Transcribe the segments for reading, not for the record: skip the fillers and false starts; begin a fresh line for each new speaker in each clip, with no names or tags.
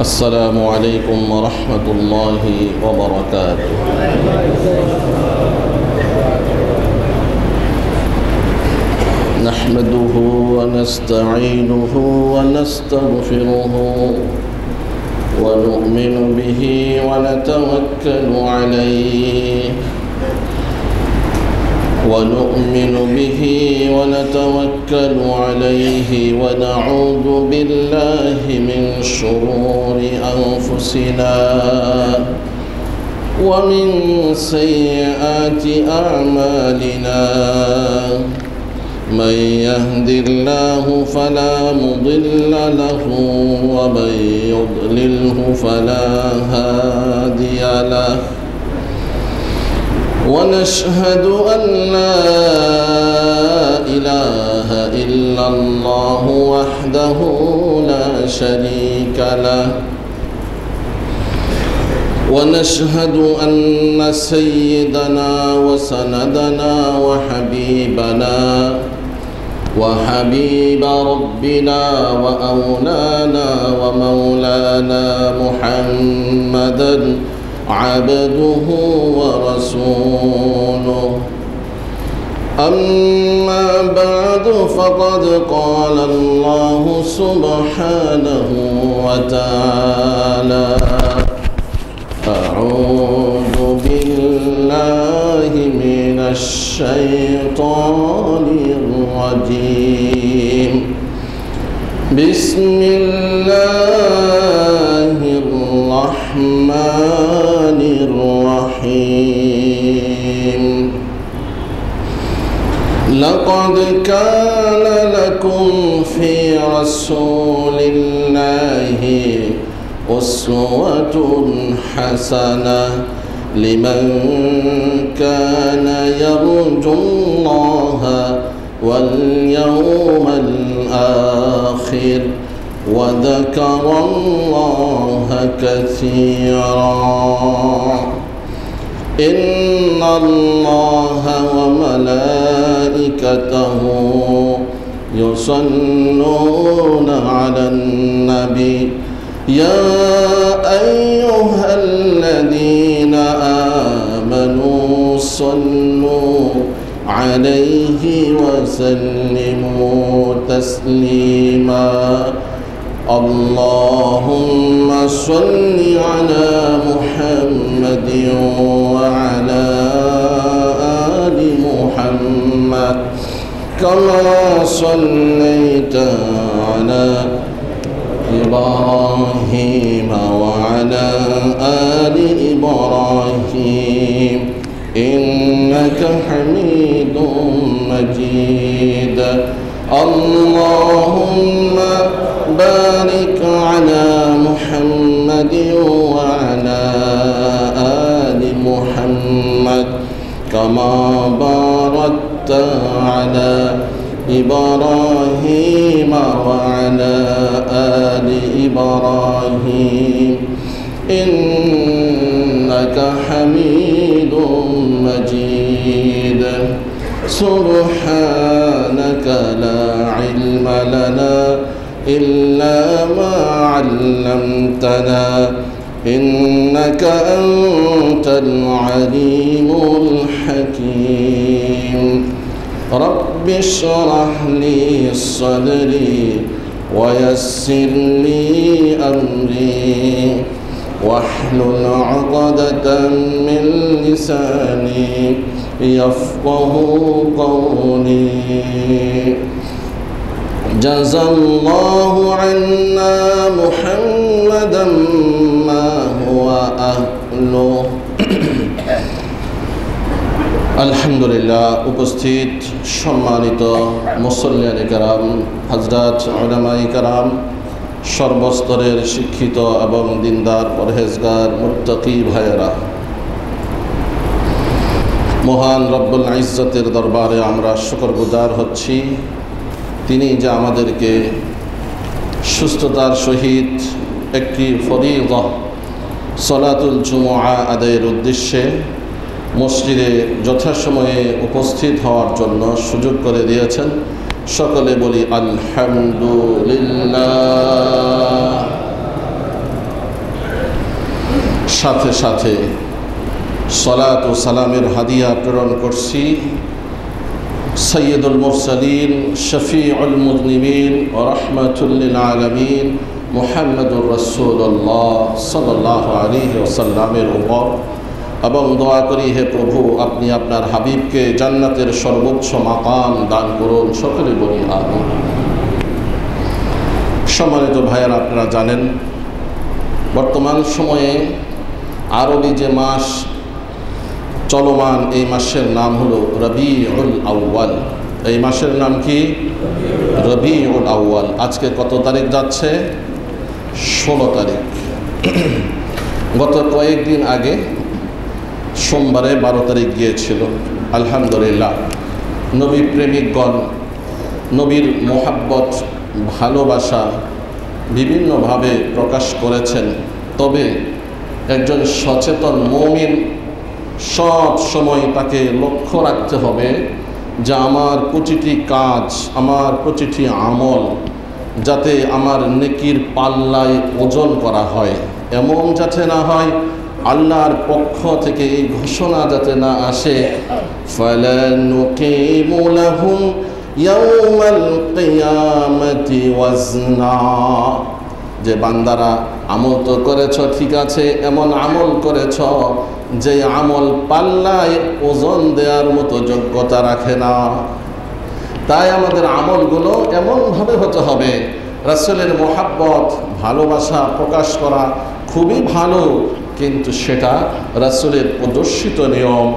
السلام عليكم ورحمة الله وبركاته. نحمده ونستعينه ونستغفره ونؤمن به ونتوكل عليه ونعوذ بالله من شرور أنفسنا ومن سيئات أعمالنا. من يهد الله فلا مضل له ومن يضلله فلا هادي له. ونشهد أن لا إله إلا الله وحده لا شريك له. ونشهد أن سيدنا وسندنا وحبيب ربنا وأولانا ومولانا محمدا عبده ورسوله. أما بعد فقد قال الله سبحانه وتعالى: أعوذ بالله من الشيطان الرجيم. بسم الله الرحمن الرحيم. لقد كان لكم في رسول الله أسوة حسنة لمن كان يرجو الله واليوم الآخر وذكر الله كثيرا. إن الله وملائكته يصلون على النبي يا أيها الذين آمنوا صلوا عليه وسلموا تسليما. اللهم صل على محمد وعلى آل محمد كما صليت على إبراهيم وعلى آل إبراهيم إنك حميد مجيد. اللهم بارك على محمد وعلى آل محمد كما باركت على إبراهيم وعلى آل إبراهيم إنك حميد مجيد. سبحانك لا علم لنا إلا ما علمتنا إنك أنت العليم الحكيم. رب اشرح لي صدري ويسر لي أمري واحلل عقدة من لساني يفقه قولي. جزى الله عنا محمدا ما هو أهله. আলহামদুলিল্লাহ। উপস্থিত সম্মানিত মুসল্লিয়ানে কেরাম, হযরত উলামায়ে কেরাম, সর্বস্তরের শিক্ষিত এবং দিনদার পরহেজগার মুত্তাকি ভাইয়েরা, মহান রব্বুল ইজ্জতের দরবারে আমরা শুকরগুজার হচ্ছি। তিনি যে আমাদেরকে সুস্থতার সহিত একটি ফরিযা সলাতুল জুমআ আদায়ের উদ্দেশ্যে মসজিদে যথাসময়ে উপস্থিত হওয়ার জন্য সুযোগ করে দিয়েছেন। সকলে বলি আলহামদুলিল্লাহ। সাথে সাথে সালাত ও সালামের হাদিয়া প্রেরণ করছি সৈয়দুল মুরসালিন শফিউল মুযনিবিন ও রাহমাতুল লিল আলামিন মুহাম্মদুর রাসূলুল্লাহ সাল্লাল্লাহু আলাইহি ওয়াসাল্লামের উপর এবং দোয়া করি, হে প্রভু, আপনি আপনার হাবিবকে জান্নাতের সর্বোচ্চ মাকাম দান করুন। সকলে বলি আমিন। সম্মানিত ভাইয়েরা, আপনারা জানেন বর্তমান সময়ে আরবি যে মাস চলমান, এই মাসের নাম হলো রবিউল আউয়াল। এই মাসের নাম কি? রবিউল আউয়াল। আজকে কত তারিখ যাচ্ছে? 16 তারিখ। গত কয়েকদিন আগে সোমবারে 12 তারিখ গিয়েছিল। আলহামদুলিল্লাহ, নবী প্রেমিকগণ নবীর মোহাব্বত, ভালোবাসা বিভিন্নভাবে প্রকাশ করেছেন। তবে একজন সচেতন মুমিন সব সময় তাকে লক্ষ্য রাখতে হবে যে আমার প্রতিটি কাজ, আমার প্রতিটি আমল যাতে আমার নেকির পাল্লায় ওজন করা হয়, এমন যাতে না হয় আল্লাহর পক্ষ থেকে এই ঘোষণা যাতে না আসে, ফালানুকিমু লাহুম ইয়াউমাল কিয়ামাতি ওয়াজনা, যে বান্দারা আমল তো করেছ, ঠিক আছে, এমন আমল করেছ যে আমল পাল্লায় ওজন দেওয়ার মতো যোগ্যতা রাখে না। তাই আমাদের আমলগুলো এমনভাবে হতে হবে, রাসূলের মোহাব্বত, ভালোবাসা প্রকাশ করা খুবই ভালো, কিন্তু সেটা রাসূলের প্রদর্শিত নিয়ম,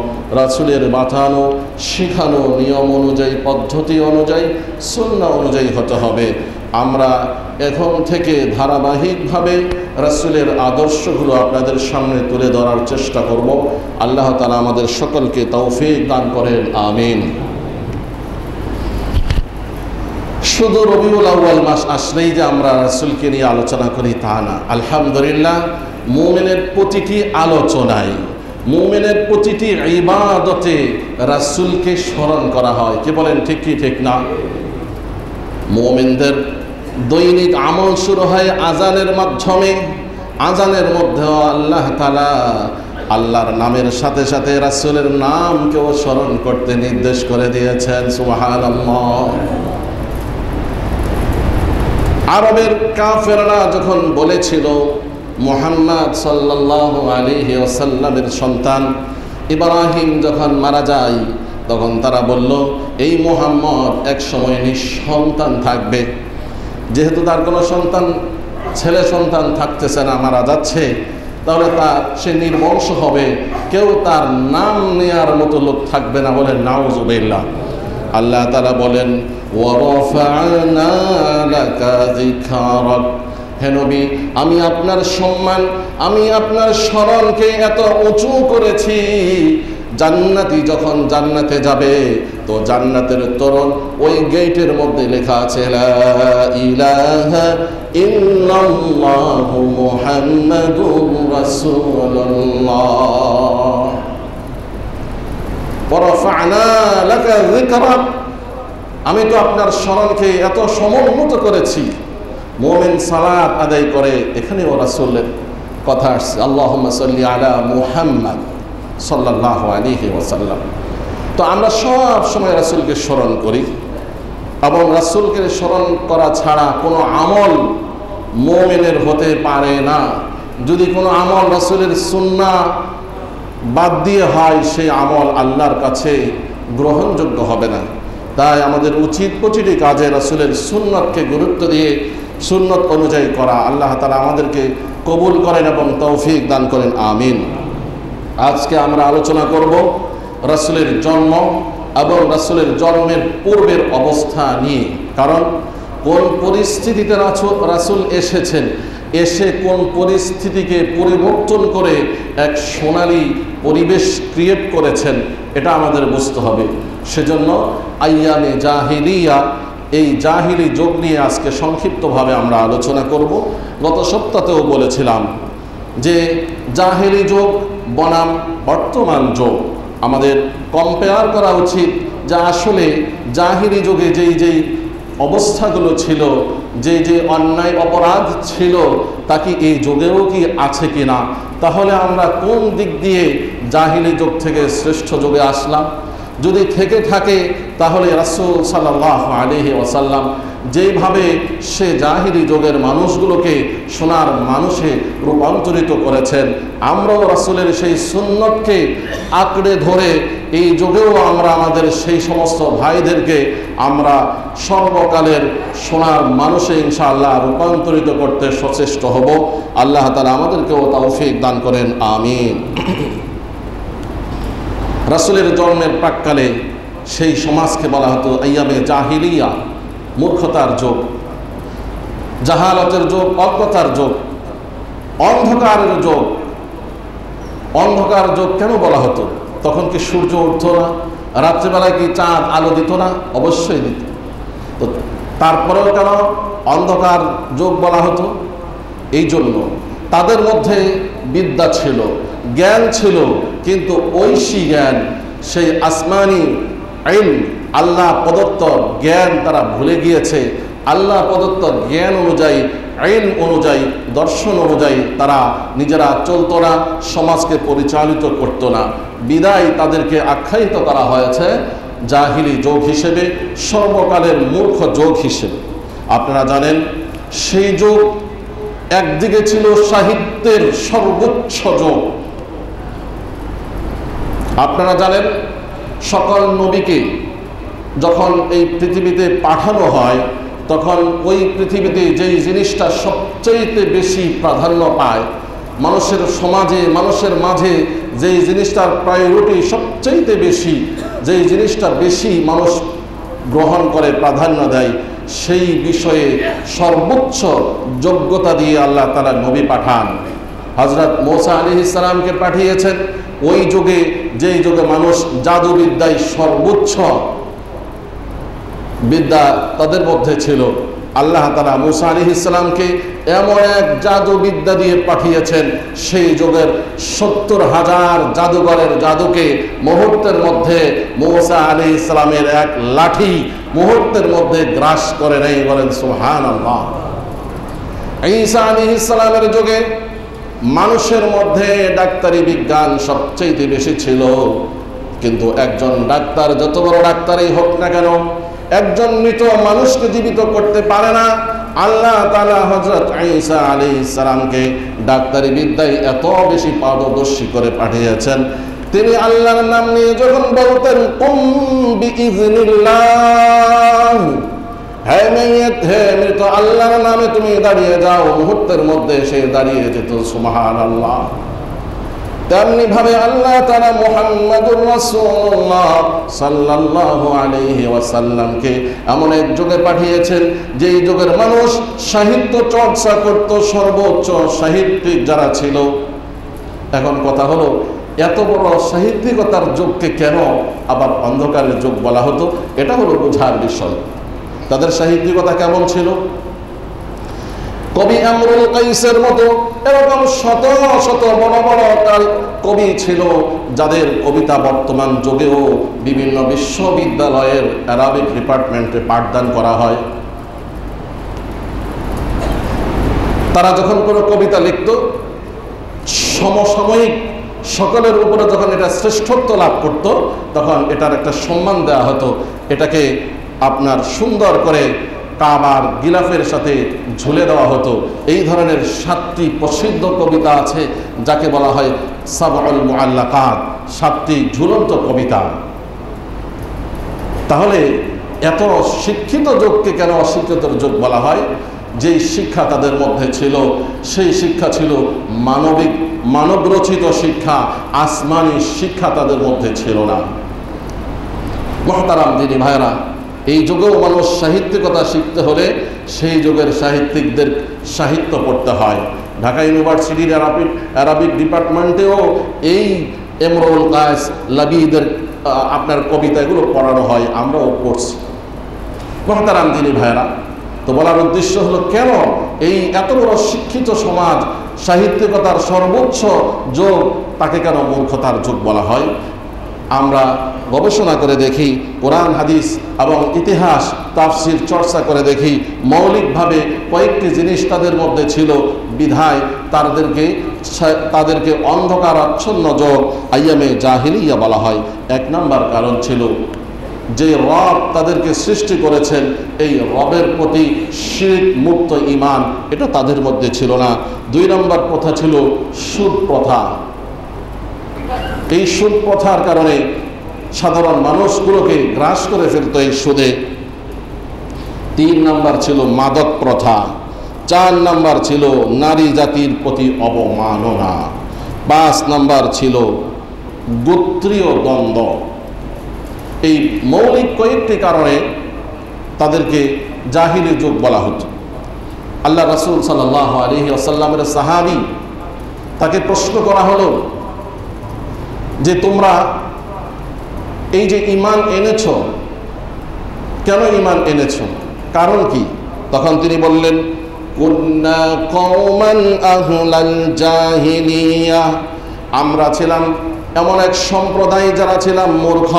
রাসূলের বাতানো শেখানো নিয়ম অনুযায়ী, পদ্ধতি অনুযায়ী, সুন্নাহ অনুযায়ী হতে হবে। আমরা এখন থেকে ধারাবাহিকভাবে রাসূলের আদর্শগুলো আপনাদের সামনে তুলে ধরার চেষ্টা করব। আল্লাহ তাআলা আমাদের সকলকে তৌফিক দান করেন, আমিন। শুধু রবিউল আউয়াল মাস আসলেই যে আমরা রাসূলকে নিয়ে আলোচনা করি তা না। আলহামদুলিল্লাহ, মুমিনের প্রতিটি আলোচনায়, মুমিনের প্রতিটি ইবাদতে রাসূলকে স্মরণ করা হয়। কি বলেন, ঠিক কি ঠিক না? মুমিনদের দৈনিক আমল শুরু হয় আজানের মাধ্যমে। আজানের মধ্যেও আল্লাহ তাআলা আল্লাহর নামের সাথে সাথে রাসূলের নামকেও স্মরণ করতে নির্দেশ করে দিয়েছেন। সুবহানাল্লাহ। আরবের কাফেররা যখন বলেছিল মুহাম্মদ সাল্লাল্লাহু আলাইহি ওয়াসাল্লামের সন্তান ইব্রাহিম যখন মারা যায়, তখন তারা বলল এই মুহাম্মদ এক সময় নিঃসন্তান থাকবে। যেহেতু তার কোনো সন্তান, ছেলে সন্তান থাকতেছে না, মারা যাচ্ছে, তাহলে সে নির্বংশ হবে, কেউ তার নাম নেয়ার মতো লোক থাকবে না। বলেন নাউযুবিল্লাহ। আল্লাহ তাআলা বলেন ওয়ারাফা'না লাকা যিকরাক, হে নবী, আমি আপনার সম্মান, আমি আপনার স্মরণকে এত উঁচু করেছি, জান্নাতি যখন জান্নাতে যাবে তো জান্নাতের তোরণ ওই গেটের মধ্যে লেখা আছে লা ইলাহা ইল্লাল্লাহু মুহাম্মাদুর রাসূলুল্লাহ। ওয়ারাফা'না লাকা যিকরাক, আমি তো আপনার স্মরণকে এত সমুন্নত করেছি। মুমিন সালাত আদায় করে, এখানেও রাসূলের কথা আসছে, আল্লাহুম্মা সাল্লি আলা মুহাম্মাদ সাল্লাল্লাহু আলাইহি ওয়াসাল্লাম। তো আমরা সব সময় রাসূলকে স্মরণ করি, এবং রাসূলকে স্মরণ করা ছাড়া কোনো আমল মুমিনের হতে পারে না। যদি কোনো আমল রাসূলের সুন্নাহ বাদ দিয়ে হয়, সেই আমল আল্লাহর কাছে গ্রহণযোগ্য হবে না। তাই আমাদের উচিত প্রতিটি কাজে রাসূলের সুন্নাতকে গুরুত্ব দিয়ে সুন্নত অনুযায়ী করা। আল্লাহ তাআলা আমাদেরকে কবুল করেন এবং তৌফিক দান করেন, আমিন। আজকে আমরা আলোচনা করব রাসূলের জন্ম এবং রাসূলের জন্মের পূর্বের অবস্থা নিয়ে। কারণ কোন পরিস্থিতিতে রাসূল এসেছেন, এসে কোন পরিস্থিতিকে পরিবর্তন করে এক সোনালী পরিবেশ ক্রিয়েট করেছেন, এটা আমাদের বুঝতে হবে। সেজন্য আইয়ামে জাহিলিয়া, এই জাহিলি যুগ নিয়ে আজকে সংক্ষিপ্তভাবে আমরা আলোচনা করব। গত সপ্তাহেও বলেছিলাম যে জাহিলি যুগ বনাম বর্তমান যুগ আমাদের কম্পেয়ার করা উচিত, যা আসলে জাহিলি যুগে যেই অবস্থাগুলো ছিল, যে যে অন্যায় অপরাধ ছিল, তা কি এই যুগেও কি আছে কিনা? তাহলে আমরা কোন দিক দিয়ে জাহিলি যুগ থেকে শ্রেষ্ঠ যুগে আসলাম? যদি থেকে থাকে তাহলে রাসূল সাল্লাল্লাহু আলাইহি ওয়াসাল্লাম যেইভাবে সে জাহিলি যুগের মানুষগুলোকে সোনার মানুষে রূপান্তরিত করেছেন, আমরাও রাসূলের সেই সুন্নতকে আঁকড়ে ধরে এই যুগেও আমরা আমাদের সেই সমস্ত ভাইদেরকে আমরা সর্বকালের সোনার মানুষে ইনশাআল্লাহ রূপান্তরিত করতে সচেষ্ট হব। আল্লাহ তাআলা আমাদেরকেও তৌফিক দান করেন, আমিন। রাসূলের জন্মের প্রাক্কালে সেই সমাজকে বলা হতো আইয়ামে জাহিলিয়া, মূর্খতার যুগ, জাহালতের যুগ, অজ্ঞতার যুগ, অন্ধকারের যুগ। অন্ধকার যুগ কেন বলা হতো? তখন কি সূর্য উঠতো না? রাত্রিবেলায় কি চাঁদ আলো দিত না? অবশ্যই দিত। তো তারপরেও কেন অন্ধকার যুগ বলা হতো? এই জন্য তাদের মধ্যে বিদ্যা ছিল, জ্ঞান ছিল, কিন্তু ঐশী জ্ঞান, সেই আসমানি ইলম, আল্লাহ প্রদত্ত জ্ঞান তারা ভুলে গিয়েছে। আল্লাহ প্রদত্ত জ্ঞান অনুযায়ী, ইলম অনুযায়ী, দর্শন অনুযায়ী তারা নিজেরা চলতো না, সমাজকে পরিচালিত করত না। বিদায় তাদেরকে আখ্যায়িত করা হয়েছে জাহিলি যুগ হিসেবে, সর্বকালের মূর্খ যুগ হিসেবে। আপনারা জানেন সেই যুগ একদিকে ছিল সাহিত্যের সর্বোচ্চ যুগ। আপনারা জানেন সকল নবীকে যখন এই পৃথিবীতে পাঠানো হয়, তখন ওই পৃথিবীতে যেই জিনিসটা সবচেয়ে বেশি প্রাধান্য পায়, মানুষের সমাজে, মানুষের মাঝে যেই জিনিসটার প্রায়োরিটি সবচেয়ে বেশি, যেই জিনিসটা বেশি মানুষ গ্রহণ করে, প্রাধান্য দেয়, সেই বিষয়ে সর্বোচ্চ যোগ্যতা দিয়ে আল্লাহ তাআলা নবী পাঠান। হযরত মূসা আলাইহিস সালামকে পাঠিয়েছেন ওই যুগে, যেই যুগে মানুষ জাদুবিদ্যায় সর্বোচ্চ বিদ্যা তাদের মধ্যে ছিল। আল্লাহ তাআলা মূসা আলাইহিস সালামকে এমন এক জাদুবিদ্যা দিয়ে পাঠিয়েছেন, সেই যুগের ৭০,০০০ জাদুঘরের জাদুকে মুহূর্তের মধ্যে মূসা আলাইহিস সালামের এক লাঠি মুহূর্তের মধ্যে গ্রাস করে নেয়। বলেন সুবহানাল্লাহ। ঈসা আলাইহিস সালামের যুগে মানুষের মধ্যে ডাক্তারি বিজ্ঞান সবচেয়ে বেশি ছিল, কিন্তু একজন ডাক্তার যত বড় ডাক্তারই হোক না কেন, একজন মৃত মানুষকে জীবিত করতে পারে না। আল্লাহ তাআলা হযরত ঈসা আলাইহিস সালামকে ডাক্তারি বিদ্যায় এত বেশি পারদর্শী করে পাঠিয়েছেন, তিনি আল্লাহর নাম নিয়ে যখন বলতেন কুম বিইজনিল্লাহ, হে মাইয়াত, হে মৃত, আল্লাহর নামে তুমি দাঁড়িয়ে যাও, মুহূর্তের মধ্যে সে দাঁড়িয়ে যেত। সুবহানাল্লাহ। তেমনি ভাবে আল্লাহ তাআলা মুহাম্মাদুর রাসূলুল্লাহ সাল্লাল্লাহু আলাইহি ওয়াসাল্লামকে এমন এক যুগে পাঠিয়েছেন, যেই যুগের মানুষ সাহিত্য চর্চা করত, সর্বোচ্চ সাহিত্যিক যারা ছিল। এখন কথা হলো, এত বড় সাহিত্যিকতার যুগকে কেন আবার অন্ধকারের যুগ বলা হতো? এটা হলো বোঝার বিষয়। তাদের সাহিত্যিকতা কেমন ছিল? কবি আমরুল কাইসের মতো এরকম শত শত বড় বড় কবি ছিল, যাদের কবিতা বর্তমান যুগেও বিভিন্ন বিশ্ববিদ্যালয়ের অ্যারাবিক ডিপার্টমেন্টে পাঠদান করা হয়। তারা যখন কোনো কবিতা লিখত, সমসাময়িক সকলের উপরে যখন এটা শ্রেষ্ঠত্ব লাভ করত, তখন এটার একটা সম্মান দেওয়া হতো। এটাকে আপনার সুন্দর করে কাবার গিলাফের সাথে ঝুলে দেওয়া হতো। এই ধরনের 7টি প্রসিদ্ধ কবিতা আছে, যাকে বলা হয় সাবউল মুআল্লাকাত, 7টি ঝুলন্ত কবিতা। তাহলে এত শিক্ষিত যুগকে কেন অশিক্ষিতর যুগ বলা হয়? যেই শিক্ষা তাদের মধ্যে ছিল, সেই শিক্ষা ছিল মানবিক, মানবরচিত শিক্ষা, আসমানি শিক্ষা তাদের মধ্যে ছিল না। মুহতারাম দিনী ভাইরা, এই যুগেও মানুষ সাহিত্যিকতা শিখতে হলে সেই যুগের সাহিত্যিকদের সাহিত্য পড়তে হয়। ঢাকা ইউনিভার্সিটির অ্যারাবিক ডিপার্টমেন্টেও এই ইমরুল কায়েস লাবিদের আপনার কবিতা এগুলো পড়ানো হয়, আমরাও পড়ছি। মুহতারাম দিনী ভাইরা, তো বলার উদ্দেশ্য হলো, কেন এই এত বড় শিক্ষিত সমাজ, সাহিত্যিকতার সর্বোচ্চ যুগ, তাকে কেন মূর্খতার যুগ বলা হয়? আমরা গবেষণা করে দেখি, কোরআন হাদিস এবং ইতিহাস তাফসির চর্চা করে দেখি, মৌলিকভাবে কয়েকটি জিনিস তাদের মধ্যে ছিল বিধায় তাদেরকে অন্ধকার আচ্ছন্ন যুগ আইয়ামে জাহিলিয়া বলা হয়। এক নম্বর কারণ ছিল যে রব তাদেরকে সৃষ্টি করেছেন এই রবের প্রতি শিরক মুক্ত ঈমান এটা তাদের মধ্যে ছিল না। দুই নম্বর প্রথা ছিল সুদ প্রথা। এই সুদ প্রথার কারণে সাধারণ মানুষগুলোকে গ্রাস করে ফেলত এই সুদে। তিন নম্বর ছিল মাদক প্রথা। চার নম্বর ছিল নারী জাতির প্রতি অবমাননা। পাঁচ নম্বর ছিল গোত্রীয় দ্বন্দ্ব। এই মৌলিক কয়েকটি কারণে তাদেরকে জাহিলি যুগ বলা হতো। আল্লাহ রাসূল সাল্লাল্লাহু আলাইহি ওয়াসাল্লামের সাহাবী, তাকে প্রশ্ন করা হলো যে তোমরা এই যে ঈমান এনেছো, কেন ঈমান এনেছো, কারণ কি? তখন তিনি বললেন, কুন্না কওমান আহলাল জাহিলিয়া, আমরা ছিলাম এমন এক সম্প্রদায় যারা ছিলাম মূর্খ।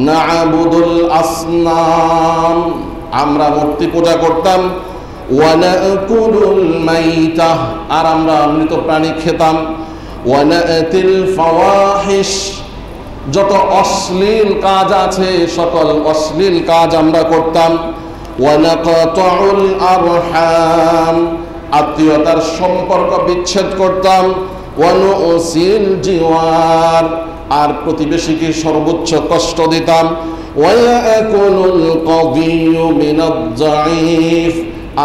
না'বুদুল আসনাম, আমরা মূর্তি পূজা করতাম। ওয়া নাকুলুল মাইতা, আর আমরা মৃত প্রাণী খেতাম। ওয়া নাতিল ফাওয়াহিশ, যত অশ্লীল কাজ আছে সকল অশ্লীল কাজ আমরা করতাম। ওয়া নাকাতুল আরহাম, আত্মীয়তার সম্পর্ক বিচ্ছেদ করতাম। ওয়া নুসিল জিওয়ার, আর প্রতিবেশীকে সর্বোচ্চ কষ্ট দিতাম। ওয়া ইয়াকুলুল কাবিয়্যু মিনাজ যায়ীফ,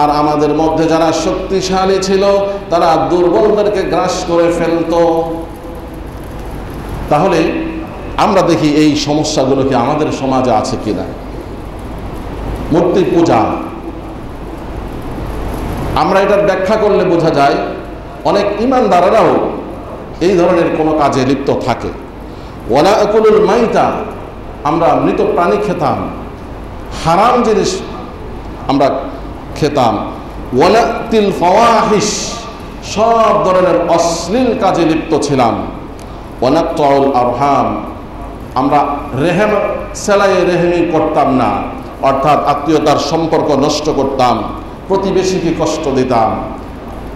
আর আমাদের মধ্যে যারা শক্তিশালী ছিল তারা দুর্বলদেরকে গ্রাস করে ফেলত। তাহলে আমরা দেখি এই সমস্যাগুলো কি আমাদের সমাজে আছে কিনা। মূর্তি পূজা, আমরা এটার ব্যাখ্যা করলে বোঝা যায় অনেক ঈমানদারেরাও এই ধরনের কোনো কাজে লিপ্ত থাকে। ওয়া নাকুলুল মাইতা, আমরা মৃত প্রাণী খেতাম, হারাম জিনিস আমরা খেতাম। ওয়া নাতিল ফাওয়াহিশ, সব ধরনের অশ্লীল কাজে লিপ্ত ছিলাম। ওয়া নাকাতুল আরহাম, আমরা রেহেম সেলাই রেহেমি করতাম না, অর্থাৎ আত্মীয়তার সম্পর্ক নষ্ট করতাম, প্রতিবেশীকে কষ্ট দিতাম।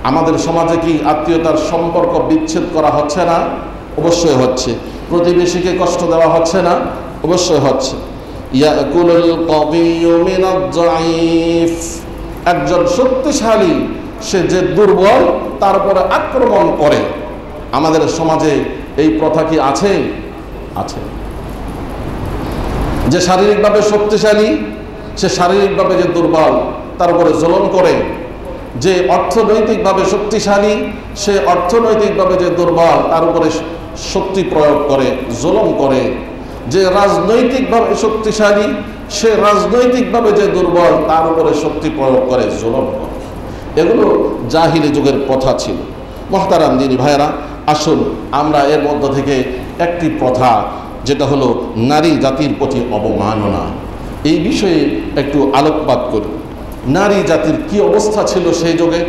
আমাদের সমাজে কি আত্মীয়তার সম্পর্ক বিচ্ছেদ করা হচ্ছে না? অবশ্যই হচ্ছে। প্রতিবেশীকে কষ্ট দেওয়া হচ্ছে না? অবশ্যই হচ্ছে। ইয়াকুলুল কাবিয়্যু মিনাজ যায়ীফ, একজন শক্তিশালী সে যে দুর্বল তার উপরে আক্রমণ করে। আমাদের সমাজে এই প্রথা কি আছে? আছে। যে শারীরিকভাবে শক্তিশালী সে শারীরিকভাবে যে দুর্বল তার উপরে জুলুম করে। যে অর্থনৈতিকভাবে শক্তিশালী সে অর্থনৈতিকভাবে যে দুর্বল তার উপরে শক্তি প্রয়োগ করে, জুলুম করে। যে রাজনৈতিকভাবে শক্তিশালী সে রাজনৈতিকভাবে যে দুর্বল তার উপরে শক্তি প্রয়োগ করে, জুলুম করে। এগুলো জাহিলি যুগের প্রথা ছিল। মুহতারাম দিনী ভাইয়েরা, আসুন আমরা এর মধ্য থেকে একটি প্রথা, যেটা হলো নারী জাতির প্রতি অবমাননা, এই বিষয়ে একটু আলোকপাত করি। নারী জাতির কি অবস্থা ছিল সেই যুগে?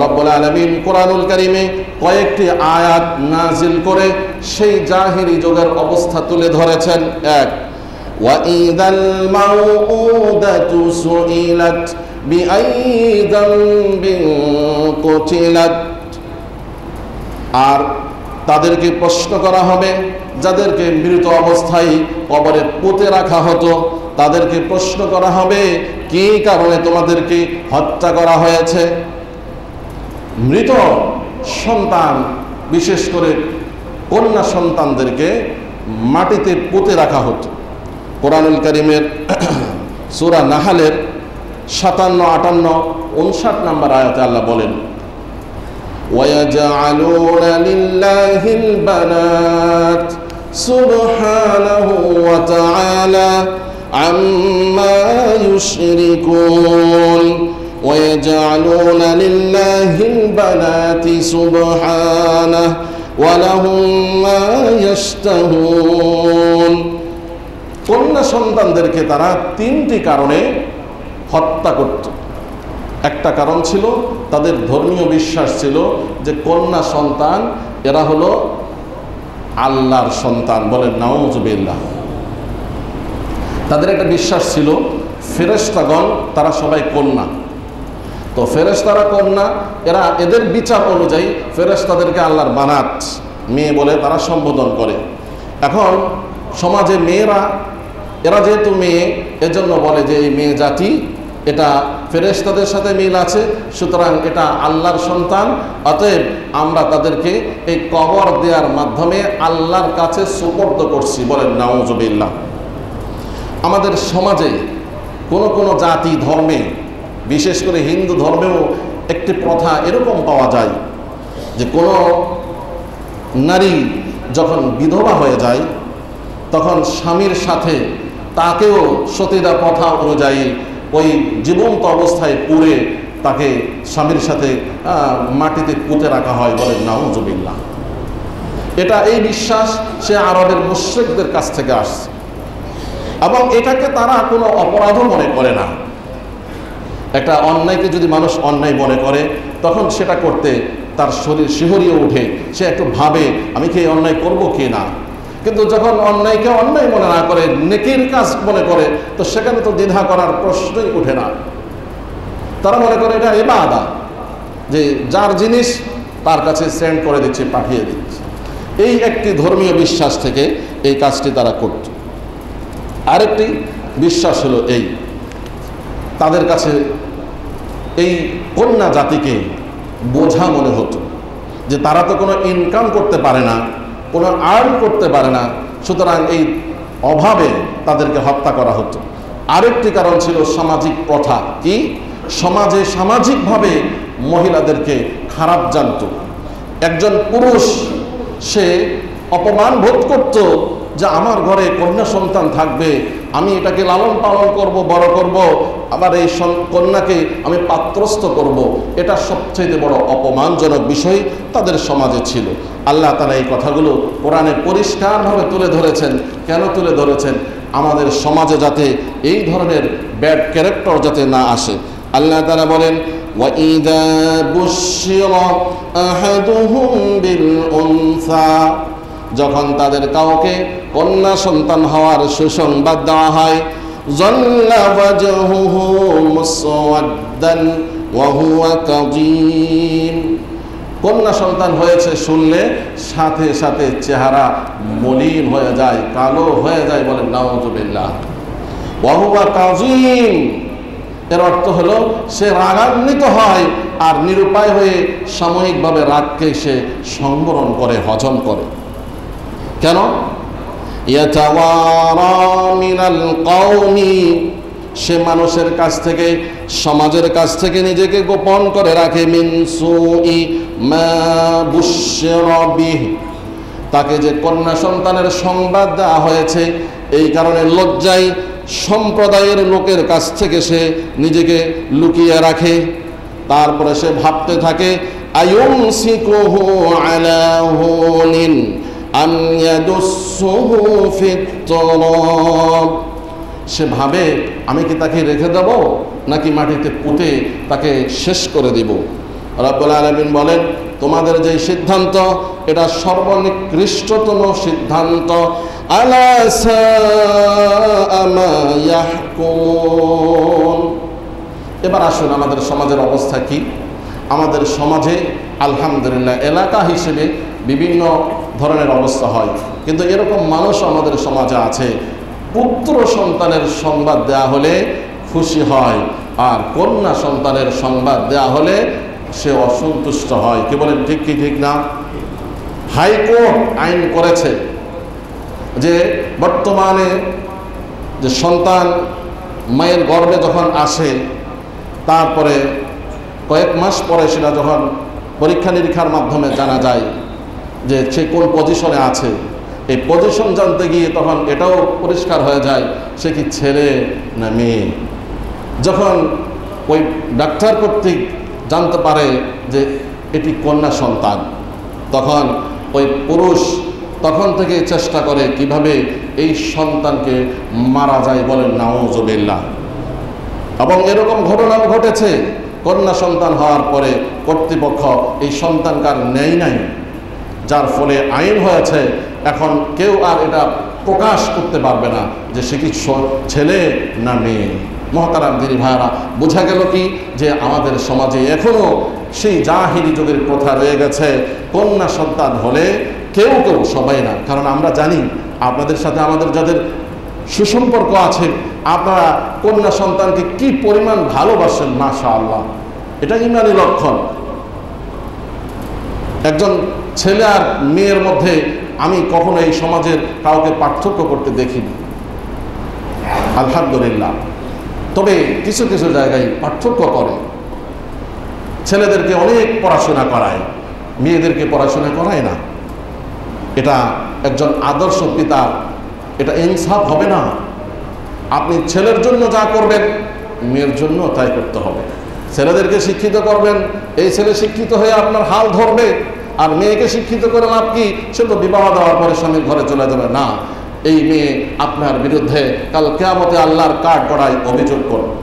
রব্বুল আলামিন কোরআনুল কারীমে কয়েকটি আয়াত নাজিল করে সেই জাহিলি যুগের অবস্থা তুলে ধরেছেন। এক, ওয়া ইদাল মাউউদাতু সুইলাত বিআইয়ি যামবিন কুতিলাত, আর তাদেরকে প্রশ্ন করা হবে যাদেরকে মৃত অবস্থায় কবরে পুঁতে রাখা হতো, তাদেরকে প্রশ্ন করা হবে কি কারণে তোমাদেরকে হত্যা করা হয়েছে। মৃত সন্তান, বিশেষ করে কন্যা সন্তানদেরকে মাটিতে পুঁতে রাখা হতো। কোরআনুল কারীমের সূরা নাহলের 57, 58, 59 নম্বর আয়াতে আল্লাহ বলেন, وَيَجْعَلُونَ لِلَّهِ الْبَنَاتِ سُبْحَانَهُ وَتَعَالَى عَمَّا يُشْرِكُونَ وَيَجْعَلُونَ لِلَّهِ الْبَنَاتِ سُبْحَانَهُ وَلَهُم مَّا يَشْتَهُونَ। কন্যা সন্তানদেরকে তারা তিনটি কারণে হত্যা করত। একটা কারণ ছিল তাদের ধর্মীয় বিশ্বাস ছিল যে কন্যা সন্তান এরা হলো আল্লাহর সন্তান, বলেন নাউজুবিল্লাহ। তাদের একটা বিশ্বাস ছিল ফেরেশতাগণ তারা সবাই কন্যা, তো ফেরেশতারা কন্যা, এদের বিচার অনুযায়ী ফেরেশতাদেরকে আল্লাহর বানাত, মেয়ে বলে তারা সম্বোধন করে। এখন সমাজে এরা যেহেতু মেয়ে, এজন্য বলে যে এই মেয়ে জাতি, এটা ফেরেশতাদের সাথে মিল আছে, সুতরাং এটা আল্লাহর সন্তান, অতএব আমরা তাদেরকে এই কবর দেওয়ার মাধ্যমে আল্লাহর কাছে সুপর্দ করছি, বলেন নাউজুবিল্লাহ। আমাদের সমাজে কোনো জাতি ধর্মে, বিশেষ করে হিন্দু ধর্মেও একটি প্রথা এরকম পাওয়া যায় যে কোনো নারী যখন বিধবা হয়ে যায় তখন স্বামীর সাথে তাকেও সতীদাহ প্রথা অনুযায়ী ওই জীবন্ত অবস্থায় পুড়ে তাকে স্বামীর সাথে মাটিতে পুঁতে রাখা হয়, বলেন নাউজুবিল্লাহ। এই বিশ্বাস সে আরবের মুশরিকদের কাছ থেকে আসছে, এবং এটাকে তারা কোনো অপরাধও মনে করে না। একটা অন্যায়কে যদি মানুষ অন্যায় মনে করে তখন সেটা করতে তার শরীর শিহরিয়ে ওঠে, সে একটু ভাবে আমি কি অন্যায় করব কি না। কিন্তু যখন অন্যায়কে অন্যায় মনে না করে, নেকির কাজ মনে করে, তো সেখানে তো দ্বিধা করার প্রশ্নই ওঠে না। তারা মনে করে এটা ইবাদত, যে যার জিনিস তার কাছে সেন্ড করে দিচ্ছে, পাঠিয়ে দিচ্ছে। এই একটি ধর্মীয় বিশ্বাস থেকে এই কাজটি তারা করত। আরেকটি বিশ্বাস হলো তাদের কাছে এই কন্যা জাতিকে বোঝা মনে হতো, যে তারা তো কোনো ইনকাম করতে পারে না, কোনো আর্ন করতে পারে না, সুতরাং এই অভাবে তাদেরকে হত্যা করা হতো। আরেকটি কারণ ছিল সামাজিক প্রথা, কি সমাজে সামাজিকভাবে মহিলাদেরকে খারাপ জানত। একজন পুরুষ সে অপমান বোধ করত যে আমার ঘরে কন্যা সন্তান থাকবে, আমি এটাকে লালন পালন করব, বড় করব, আবার এই কন্যাকে আমি পাত্রস্থ করব, এটা সবচেয়ে বড় অপমানজনক বিষয় তাদের সমাজে ছিল। আল্লাহ তাআলা এই কথাগুলো কোরআনে পরিষ্কারভাবে তুলে ধরেছেন। কেন তুলে ধরেছেন? আমাদের সমাজে যাতে এই ধরনের ব্যাড ক্যারেক্টার যাতে না আসে। আল্লাহ তাআলা বলেন, وَإِذَا بُشِّرَ أَحَدُهُم بِالْأُنثَى, যখন তাদের কাউকে কন্যা সন্তান হওয়ার সুসংবাদ দেওয়া হয়, ظَلَّ وَجْهُهُ مُسْوَدًّا وَهُوَ كَظِيمٌ, কন্যা সন্তান হয়েছে শুনলে সাথে সাথে চেহারা মলিন হয়ে যায়, কালো হয়ে যায়, বলেন নাউজুবিল্লাহ। وَهُوَ كَظِيمٌ, এর অর্থ হলো সে রাগান্বিত হয় আর নিরুপায় হয়ে সাময়িকভাবে রাগকে সে সংবরণ করে, হজম করে। কেন? ইয়াতাওয়ারা মিনাল কওমি, সে মানুষের কাছ থেকে, সমাজের কাছ থেকে নিজেকে গোপন করে রাখে। মিন সুই মা বুশিরা বিহি, তাকে যে কন্যা সন্তানের সংবাদ দেওয়া হয়েছে এই কারণে লজ্জায় সম্প্রদায়ের লোকের কাছ থেকে সে নিজেকে লুকিয়ে রাখে। তারপরে সে ভাবতে থাকে আয়ুমসিকুহু আলা হুনিন আম ইয়াদুসসুহু ফিত তুরাব, সে ভাবে আমি কি তাকে রেখে দেব নাকি মাটিতে পুঁতে তাকে শেষ করে দিব। রব্বুল আলামিন বলেন, তোমাদের যে সিদ্ধান্ত এটা সর্বনিকৃষ্টতম সিদ্ধান্ত। আলা সাআ মা ইয়াহকুমুন। এবার আসুন আমাদের সমাজের অবস্থা কি। আমাদের সমাজে আলহামদুলিল্লাহ এলাকা হিসেবে বিভিন্ন ধরনের অবস্থা হয়, কিন্তু এরকম মানুষ আমাদের সমাজে আছে, পুত্র সন্তানের সংবাদ দেয়া হলে খুশি হয়, আর কন্যা সন্তানের সংবাদ দেয়া হলে সে অসন্তুষ্ট হয়। কি বলেন, ঠিক কি ঠিক না? হাইকোর্ট আইন করেছে যে বর্তমানে যে সন্তান মায়ের গর্ভে যখন আসে, তারপরে কয়েক মাস পরে সেটা যখন পরীক্ষা নিরীক্ষার মাধ্যমে জানা যায় যে সে কোন পজিশনে আছে, এই পজিশন জানতে গিয়ে তখন এটাও পরিষ্কার হয়ে যায় সে কি ছেলে না মেয়ে। যখন ওই ডাক্তার কর্তৃক জানতে পারে যে এটি কন্যা সন্তান, তখন ওই পুরুষ তখন থেকে চেষ্টা করে কিভাবে এই সন্তানকে মারা যায়, বলেন নাউজুবিল্লাহ। এবং এরকম ঘটনাও ঘটেছে, কন্যা সন্তান হওয়ার পরে কর্তৃপক্ষ এই সন্তানকার নেয় নাই, যার ফলে আইন হয়েছে এখন কেউ আর এটা প্রকাশ করতে পারবে না যে সে কি ছেলে না মেয়ে। মহতারাম দিনী ভাইরা, বোঝা গেল কি যে আমাদের সমাজে এখনো সেই জাহিলি যুগের প্রথা রয়ে গেছে। কন্যা সন্তান হলে কেউ কেউ, সবাই না, কারণ আমরা জানি আপনাদের সাথে আমাদের যাদের সুসম্পর্ক আছে, আপনারা কন্যা সন্তানকে কি পরিমাণ ভালোবাসেন, মাশাআল্লাহ। এটা ইমানি লক্ষণ। একজন ছেলে আর মেয়ের মধ্যে আমি কখনো এই সমাজের কাউকে পার্থক্য করতে দেখিনি, আলহামদুলিল্লাহ। তবে কিছু কিছু জায়গায় পার্থক্য করে। ছেলেদেরকে অনেক পড়াশোনা করায়, মেয়েদেরকে পড়াশোনা করায় না। এটা একজন আদর্শ পিতা, এটা ইনসাফ হবে না। আপনি ছেলের জন্য যা করবেন মেয়ের জন্য তাই করতে হবে। ছেলেদেরকে শিক্ষিত করবেন, এই ছেলে শিক্ষিত হয়ে আপনার হাল ধরবে, আর মেয়েকে শিক্ষিত করে লাভ কি? সে তো বিবাহ দেওয়ার পরে স্বামীর ঘরে চলে যাবে। না, এই মেয়ে আপনার বিরুদ্ধে কাল কিয়ামতে আল্লাহর কাঠ গড়ায় অভিযোগ করবে।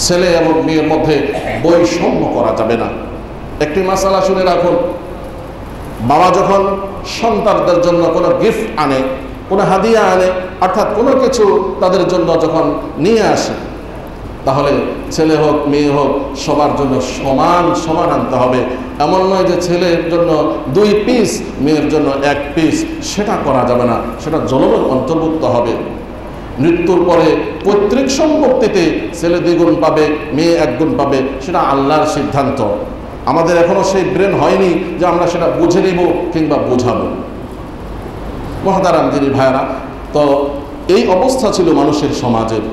ছেলে এবং মেয়ের মধ্যে বৈষম্য করা যাবে না। একটি মাসালা শুনে রাখুন, বাবা যখন সন্তানদের জন্য কোনো গিফট আনে, কোনো হাদিয়া আনে, অর্থাৎ কোনো কিছু তাদের জন্য যখন নিয়ে আসে, তাহলে ছেলে হোক মেয়ে হোক সবার জন্য সমান সমান আনতে হবে। এমন নয় যে ছেলের জন্য 2 পিস, মেয়ের জন্য 1 পিস, সেটা করা যাবে না। সেটা জুলুমের অন্তর্ভুক্ত হবে। মৃত্যুর পরে পৈতৃক সম্পত্তিতে ছেলে 2 গুণ পাবে, মেয়ে 1 গুণ পাবে, সেটা আল্লাহর সিদ্ধান্ত। আমাদের এখনো সেই ব্রেন হয়নি যে আমরা সেটা বুঝে নিব কিংবা বুঝাবো। মহতারাম দিনী ভাইরা, তো এই অবস্থা ছিল মানুষের সমাজের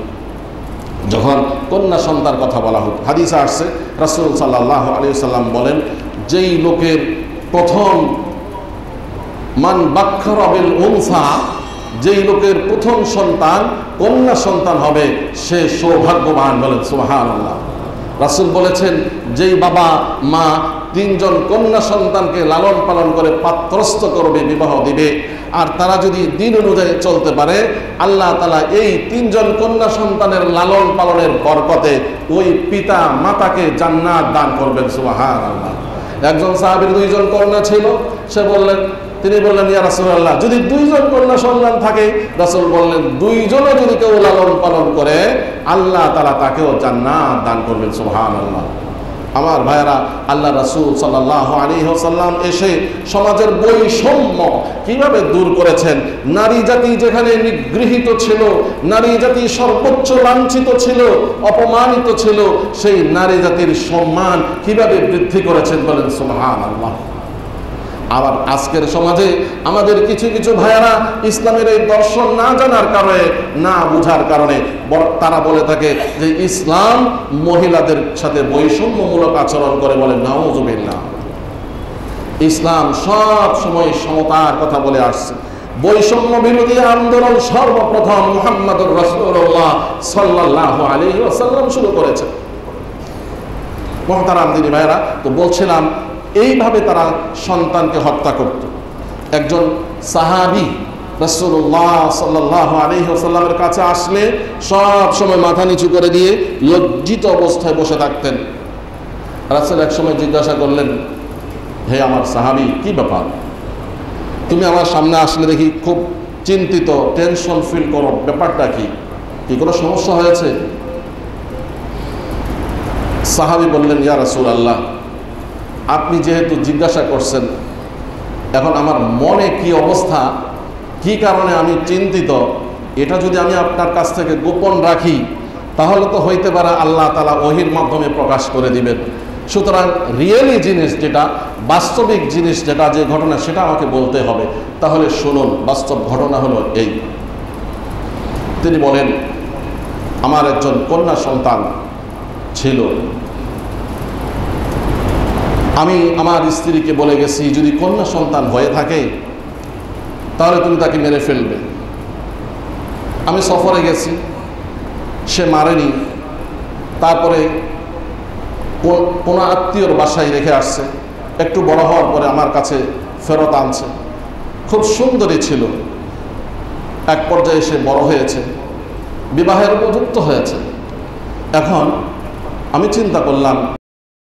যখন কন্যা সন্তান কথা বলা হতো। হাদিসে আসছে, রাসূল সাল্লাল্লাহু আলাইহি ওয়াসাল্লাম বলেন, যেই লোকের প্রথম মান বাক্কারা বিল উনসা, যেই লোকের প্রথম সন্তান কন্যা সন্তান হবে সে সৌভাগ্যবান। বলেন সুবহানাল্লাহ। রাসূল বলেছেন, যেই বাবা মা 3 জন কন্যা সন্তানকে লালন পালন করে পাত্রস্থ করবে, বিবাহ দিবে, আর তারা যদি দিন অনুযায়ী চলতে পারে, আল্লাহ তাআলা এই 3 জন কন্যা সন্তানের লালন পালনের বরকতে ওই পিতা মাতাকে জান্নাত দান করবেন। সুবহানাল্লাহ। একজন সাহাবীর 2 জন কন্যা ছিল, তিনি বললেন, ইয়া রাসূলুল্লাহ, যদি 2 জন কন্যা সন্তান থাকে, রাসূল বললেন, 2 জনও যদি কেউ লালন পালন করে আল্লাহ তাআলা তাকেও জান্নাত দান করবেন। সুবহানাল্লাহ। আমার ভাইয়েরা, আল্লাহ রাসূল সাল্লাল্লাহু আলাইহি ওয়াসাল্লাম এসে সমাজের বৈষম্য কিভাবে দূর করেছেন। নারী জাতি যেখানে নিগৃহীত ছিল, নারী জাতি সর্বোচ্চ লাঞ্ছিত ছিল, অপমানিত ছিল, সেই নারী জাতির সম্মান কিভাবে বৃদ্ধি করেছেন। বলেন সুবহানাল্লাহ। আবার আজকের সমাজে আমাদের কিছু কিছু ভাইয়েরা ইসলামের এই দর্শন না জানার কারণে, না বুঝার কারণে তারা বলে থাকে যে ইসলাম মহিলাদের সাথে বৈষম্যমূলক আচরণ করে। বলে নাউযুবিল্লাহ। ইসলাম সব সময় সমতার কথা বলে আসছে। বৈষম্য বিরোধী আন্দোলন সর্বপ্রথম মুহাম্মদুর রাসূলুল্লাহ সাল্লাল্লাহু আলাইহি ওয়াসাল্লাম শুরু করেছেন। মুহতারাম দিনী ভাইয়েরা, তো বলছিলাম এইভাবে তারা সন্তানকে হত্যা করত। একজন সাহাবী রাসূলুল্লাহ সাল্লাল্লাহু আলাইহি ওয়াসাল্লামের কাছে আসলে সব সময় মাথা নিচু করে দিয়ে লজ্জিত অবস্থায় বসে থাকতেন। রাসূল এক সময় জিজ্ঞাসা করলেন, হে আমার সাহাবী, কি ব্যাপার? তুমি আমার সামনে আসলে দেখি খুব চিন্তিত, টেনশন ফিল করো, ব্যাপারটা কি? কোনো সমস্যা হয়েছে? সাহাবী বললেন, ইয়া রাসূলুল্লাহ, আপনি যেহেতু জিজ্ঞাসা করছেন, এখন আমার মনে কি অবস্থা, কি কারণে আমি চিন্তিত, এটা যদি আমি আপনার কাছ থেকে গোপন রাখি তাহলে তো হইতে পারে আল্লাহ তাআলা ওহীর মাধ্যমে প্রকাশ করে দিবেন। সুতরাং রিয়েলি জিনিস যেটা, বাস্তবিক জিনিস যেটা, যে ঘটনা, সেটা আমাকে বলতে হবে। তাহলে শুনুন, বাস্তব ঘটনা হলো এই। তিনি বলেন, আমার একজন কন্যা সন্তান ছিল। আমি আমার স্ত্রীকে বলে গেছি, যদি কন্যা সন্তান হয়ে থাকে তাহলে তুমি তাকে মেরে ফেলবে। আমি সফরে গেছি, সে মারেনি। তারপরে কোন আত্মীয়র বাসায় রেখে আসছে, একটু বড় হওয়ার পরে আমার কাছে ফেরত আনছে। খুব সুন্দরী ছিল। এক পর্যায়ে সে বড় হয়েছে, বিবাহের উপযুক্ত হয়েছে। এখন আমি চিন্তা করলাম,